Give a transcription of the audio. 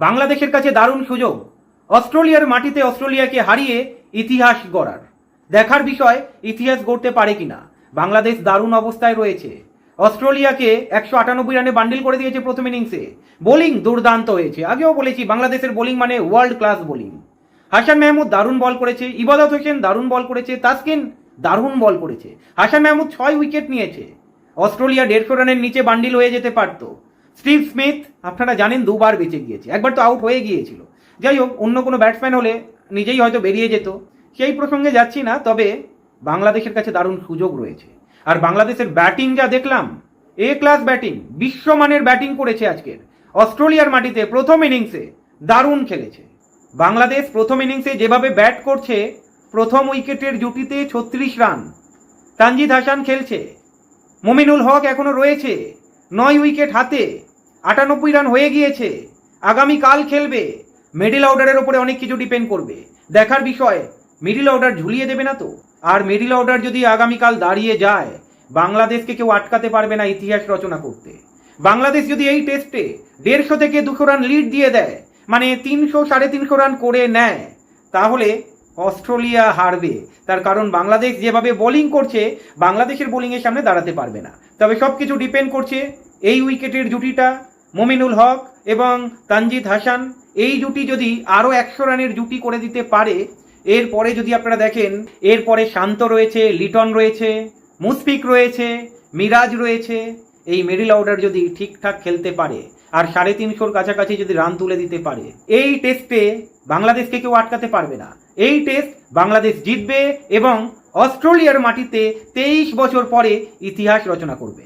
বাংলাদেশের কাছে দারুণ সুযোগ অস্ট্রেলিয়ার মাটিতে অস্ট্রেলিয়াকে হারিয়ে ইতিহাস গড়ার। দেখার বিষয় ইতিহাস গড়তে পারে কিনা। বাংলাদেশ দারুণ অবস্থায় রয়েছে। অস্ট্রেলিয়াকে 198 রানে বান্ডিল করে দিয়েছে প্রথম ইনিংসে। বোলিং দুর্দান্ত হয়েছে। আগেও বলেছি বাংলাদেশের বোলিং মানে world class bowling. Hasan Mahmud দারুণ বল করেছে, ইবাদত হোসেন দারুণ বল করেছে, তাসকিন দারুণ বল করেছে। হাসান মাহমুদ 6 উইকেট নিয়েছে। অস্ট্রেলিয়া 150 রানের নিচে বান্ডিল হয়ে যেতে পারত। স্টিভ স্মিথ আপনারা জানেন দুবার বেঁচে গিয়েছে, একবার তো আউট হয়ে গিয়েছিল। যাই হোক, অন্য কোনো ব্যাটসম্যান হলে নিজেই হয়তো বেরিয়ে যেত। সেই প্রসঙ্গে যাচ্ছি না, তবে বাংলাদেশের কাছে দারুণ সুযোগ রয়েছে। আর বাংলাদেশের ব্যাটিং যা দেখলাম, এ ক্লাস ব্যাটিং, বিশ্বমানের ব্যাটিং করেছে আজকের। অস্ট্রেলিয়ার মাটিতে প্রথম ইনিংসে দারুণ খেলেছে বাংলাদেশ। প্রথম ইনিংসে যেভাবে ব্যাট করছে, প্রথম উইকেটের জুটিতে 36 রান। তানজিদ হাসান খেলছে, মুমিনুল হক এখনো রয়েছে, 9 উইকেট হাতে, 98 রান হয়ে গিয়েছে। আগামীকাল খেলবে। মিডল অর্ডারের ওপরে অনেক কিছু ডিপেন্ড করবে। দেখার বিষয় মিডল অর্ডার ঝুলিয়ে দেবে না তো। আর মিডল অর্ডার যদি আগামীকাল দাঁড়িয়ে যায়, বাংলাদেশকে কেউ আটকাতে পারবে না ইতিহাস রচনা করতে। বাংলাদেশ যদি এই টেস্টে 150 থেকে 200 রান লিড দিয়ে দেয়, মানে 300 350 রান করে নেয়, তাহলে অস্ট্রেলিয়া হারবে। তার কারণ বাংলাদেশ যেভাবে বোলিং করছে, বাংলাদেশের বোলিংয়ের সামনে দাঁড়াতে পারবে না। তবে সব কিছু ডিপেন্ড করছে এই উইকেটের জুটিটা, মুমিনুল হক এবং তানজিদ হাসান। এই জুটি যদি আরও 100 রানের জুটি করে দিতে পারে, এরপরে যদি আপনারা দেখেন, এরপরে শান্ত রয়েছে, লিটন রয়েছে, মুশফিক রয়েছে, মিরাজ রয়েছে। এই মিডল অর্ডার যদি ঠিকঠাক খেলতে পারে আর 350 কাছাকাছি যদি রান তুলে দিতে পারে, এই টেস্টে বাংলাদেশকে কেউ আটকাতে পারবে না। এই টেস্ট বাংলাদেশ জিতবে এবং অস্ট্রেলিয়ার মাটিতে 23 বছর পরে ইতিহাস রচনা করবে।